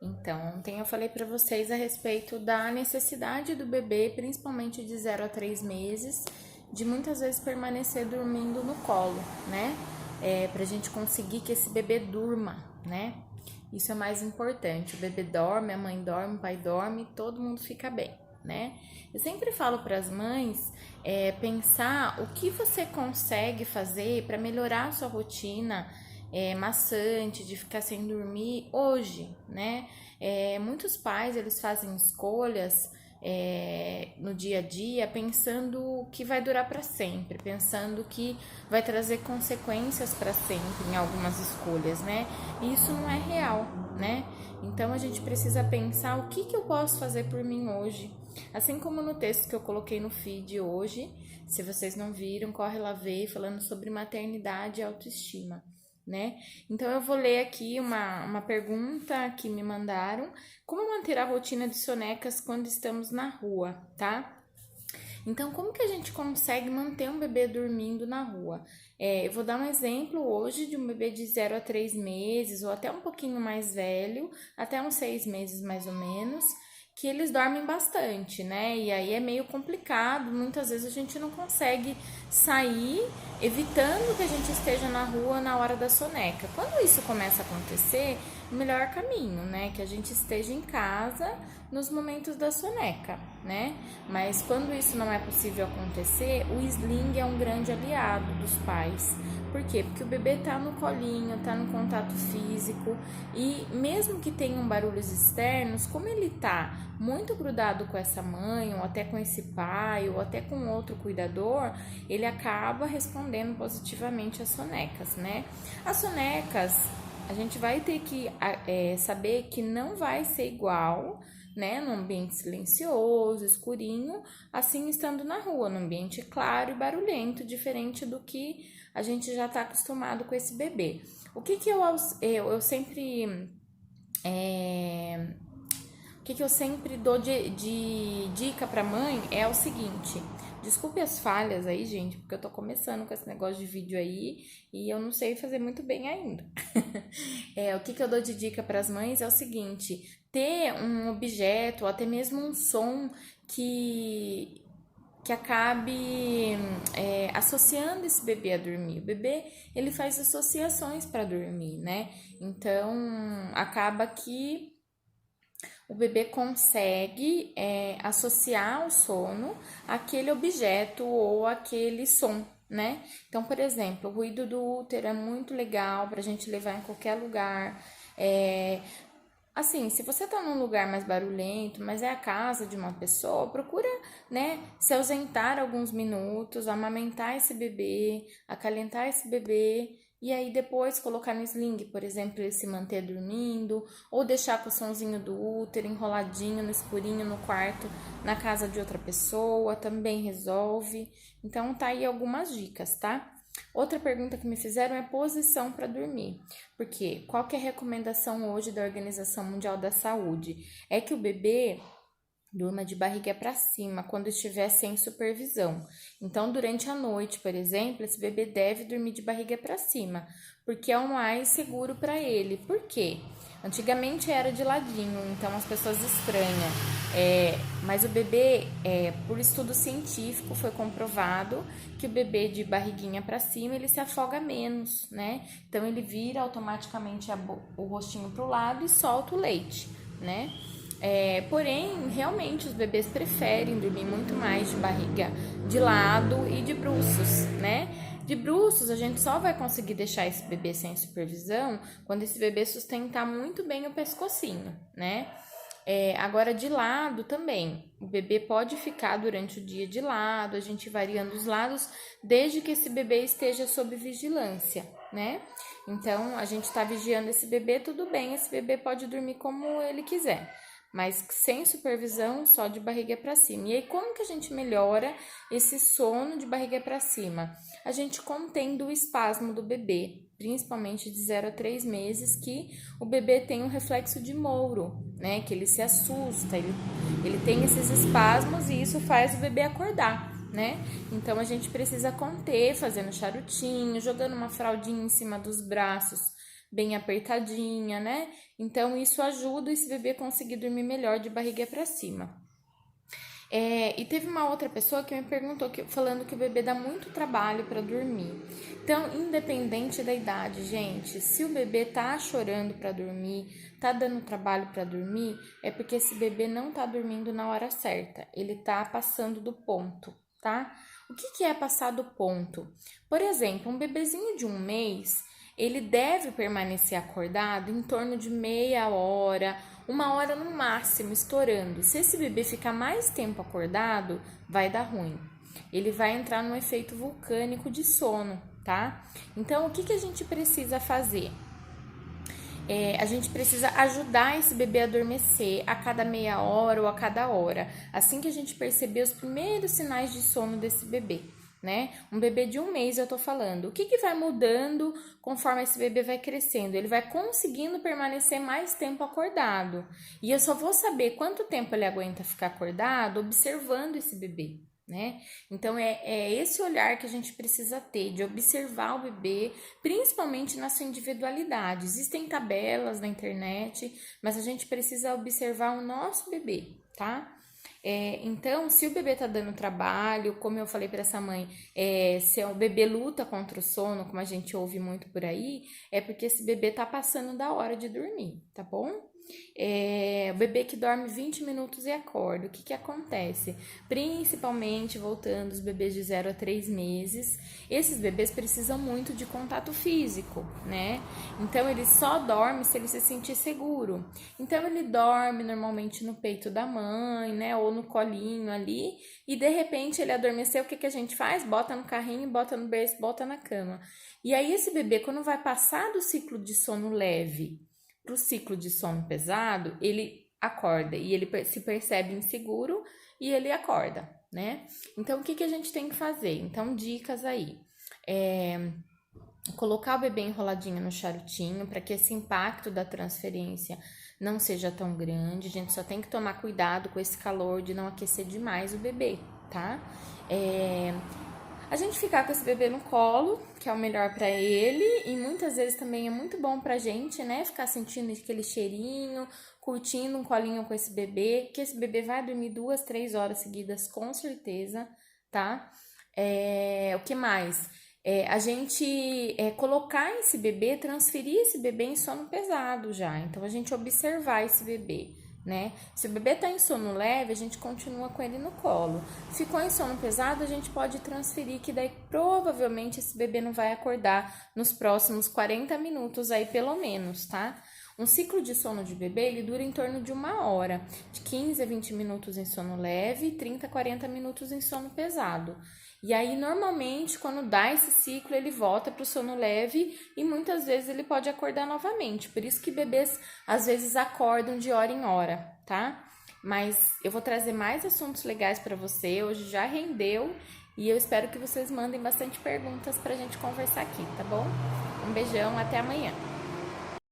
Então, ontem eu falei para vocês a respeito da necessidade do bebê, principalmente de 0 a 3 meses, de muitas vezes permanecer dormindo no colo, né? Pra gente conseguir que esse bebê durma, né? Isso é mais importante. O bebê dorme, a mãe dorme, o pai dorme, todo mundo fica bem, né? Eu sempre falo para as mães pensar o que você consegue fazer para melhorar a sua rotina maçante, de ficar sem dormir hoje, né? Muitos pais, eles fazem escolhas no dia a dia pensando que vai durar para sempre, pensando que vai trazer consequências para sempre em algumas escolhas, né? E isso não é real, né? Então a gente precisa pensar o que eu posso fazer por mim hoje. Assim como no texto que eu coloquei no feed hoje, se vocês não viram, corre lá ver, falando sobre maternidade e autoestima, né? Então eu vou ler aqui uma pergunta que me mandaram: como manter a rotina de sonecas quando estamos na rua, tá? Então, como que a gente consegue manter um bebê dormindo na rua? Eu vou dar um exemplo hoje de um bebê de 0 a 3 meses, ou até um pouquinho mais velho, até uns 6 meses mais ou menos, que eles dormem bastante, né? E aí é meio complicado, muitas vezes a gente não consegue sair, evitando que a gente esteja na rua na hora da soneca. Quando isso começa a acontecer, o melhor caminho, né? Que a gente esteja em casa nos momentos da soneca, né? Mas quando isso não é possível acontecer, o sling é um grande aliado dos pais. Por quê? Porque o bebê tá no colinho, tá no contato físico, e mesmo que tenham barulhos externos, como ele tá muito grudado com essa mãe, ou até com esse pai, ou até com outro cuidador, ele acaba respondendo positivamente às sonecas, né? As sonecas, a gente vai ter que saber que não vai ser igual, né, num ambiente silencioso, escurinho, assim estando na rua, num ambiente claro e barulhento, diferente do que a gente já está acostumado com esse bebê. O que eu sempre o que eu sempre dou de dica para mãe é o seguinte: desculpe as falhas aí, gente, porque eu tô começando com esse negócio de vídeo aí e eu não sei fazer muito bem ainda. O que eu dou de dica para as mães é o seguinte: ter um objeto ou até mesmo um som que acabe associando esse bebê a dormir. O bebê, ele faz associações para dormir, né? Então, acaba que o bebê consegue associar o sono àquele objeto ou àquele som, né? Então, por exemplo, o ruído do útero é muito legal para a gente levar em qualquer lugar. Assim, se você tá num lugar mais barulhento, mas é a casa de uma pessoa, procura, né, se ausentar alguns minutos, amamentar esse bebê, acalentar esse bebê, e aí depois colocar no sling, por exemplo, ele se manter dormindo, ou deixar com o sonzinho do útero enroladinho no escurinho no quarto, na casa de outra pessoa, também resolve. Então tá aí algumas dicas, tá? Outra pergunta que me fizeram é posição para dormir, porque qual que é a recomendação hoje da Organização Mundial da Saúde? É que o bebê durma de barriga para cima quando estiver sem supervisão. Então, durante a noite, por exemplo, esse bebê deve dormir de barriga para cima, porque é o mais seguro para ele. Por quê? Antigamente era de ladinho, então as pessoas estranham. Mas o bebê, por estudo científico, foi comprovado que o bebê de barriguinha para cima, ele se afoga menos, né? Então ele vira automaticamente o rostinho pro lado e solta o leite, né? Porém, realmente os bebês preferem dormir muito mais de barriga de lado e de bruços, né? De bruços, a gente só vai conseguir deixar esse bebê sem supervisão quando esse bebê sustentar muito bem o pescocinho, né? Agora, de lado também, o bebê pode ficar durante o dia de lado, a gente variando os lados, desde que esse bebê esteja sob vigilância, né? Então, a gente está vigiando esse bebê, tudo bem, esse bebê pode dormir como ele quiser, mas sem supervisão, só de barriga para cima. E aí, como que a gente melhora esse sono de barriga para cima? A gente contendo o espasmo do bebê, principalmente de 0 a 3 meses, que o bebê tem um reflexo de Mouro, né? Que ele se assusta, ele tem esses espasmos e isso faz o bebê acordar, né? Então, a gente precisa conter, fazendo charutinho, jogando uma fraldinha em cima dos braços bem apertadinha, né? Então, isso ajuda esse bebê a conseguir dormir melhor de barriga para cima. E teve uma outra pessoa que me perguntou, falando que o bebê dá muito trabalho para dormir. Então, independente da idade, gente, se o bebê tá chorando para dormir, tá dando trabalho para dormir, é porque esse bebê não tá dormindo na hora certa. Ele tá passando do ponto, tá? O que é passar do ponto? Por exemplo, um bebezinho de 1 mês, ele deve permanecer acordado em torno de meia hora, 1 hora no máximo, estourando. Se esse bebê ficar mais tempo acordado, vai dar ruim. Ele vai entrar num efeito vulcânico de sono, tá? Então, o que a gente precisa fazer? A gente precisa ajudar esse bebê a adormecer a cada meia hora ou a cada hora, assim que a gente perceber os primeiros sinais de sono desse bebê, né? Um bebê de 1 mês, eu tô falando. O que vai mudando conforme esse bebê vai crescendo? Ele vai conseguindo permanecer mais tempo acordado. E eu só vou saber quanto tempo ele aguenta ficar acordado observando esse bebê, né? Então, é esse olhar que a gente precisa ter, de observar o bebê, principalmente na sua individualidade. Existem tabelas na internet, mas a gente precisa observar o nosso bebê, tá? Então, se o bebê tá dando trabalho, como eu falei para essa mãe, se o bebê luta contra o sono, como a gente ouve muito por aí, é porque esse bebê tá passando da hora de dormir, tá bom? O bebê que dorme 20 minutos e acorda, o que acontece? Principalmente voltando os bebês de 0 a 3 meses, esses bebês precisam muito de contato físico, né? Então ele só dorme se ele se sentir seguro. Então ele dorme normalmente no peito da mãe, né? Ou no colinho ali, e de repente ele adormeceu, o que a gente faz? Bota no carrinho, bota no berço, bota na cama. E aí esse bebê, quando vai passar do ciclo de sono leve para o ciclo de sono pesado, ele acorda e ele se percebe inseguro e ele acorda, né? Então, o que a gente tem que fazer? Então, dicas aí. Colocar o bebê enroladinho no charutinho para que esse impacto da transferência não seja tão grande. A gente só tem que tomar cuidado com esse calor de não aquecer demais o bebê, tá? A gente ficar com esse bebê no colo, que é o melhor pra ele, e muitas vezes também é muito bom pra gente, né? Ficar sentindo aquele cheirinho, curtindo um colinho com esse bebê, que esse bebê vai dormir 2, 3 horas seguidas, com certeza, tá? O que mais? A gente colocar esse bebê, transferir esse bebê em sono pesado já. Então, a gente observar esse bebê, né? Se o bebê tá em sono leve, a gente continua com ele no colo. Ficou em sono pesado, a gente pode transferir, que daí provavelmente esse bebê não vai acordar nos próximos 40 minutos aí, pelo menos, tá? Um ciclo de sono de bebê, ele dura em torno de 1 hora, de 15 a 20 minutos em sono leve, 30 a 40 minutos em sono pesado. E aí, normalmente, quando dá esse ciclo, ele volta para o sono leve e muitas vezes ele pode acordar novamente. Por isso que bebês, às vezes, acordam de hora em hora, tá? Mas eu vou trazer mais assuntos legais para você. Hoje já rendeu e eu espero que vocês mandem bastante perguntas para a gente conversar aqui, tá bom? Um beijão, até amanhã.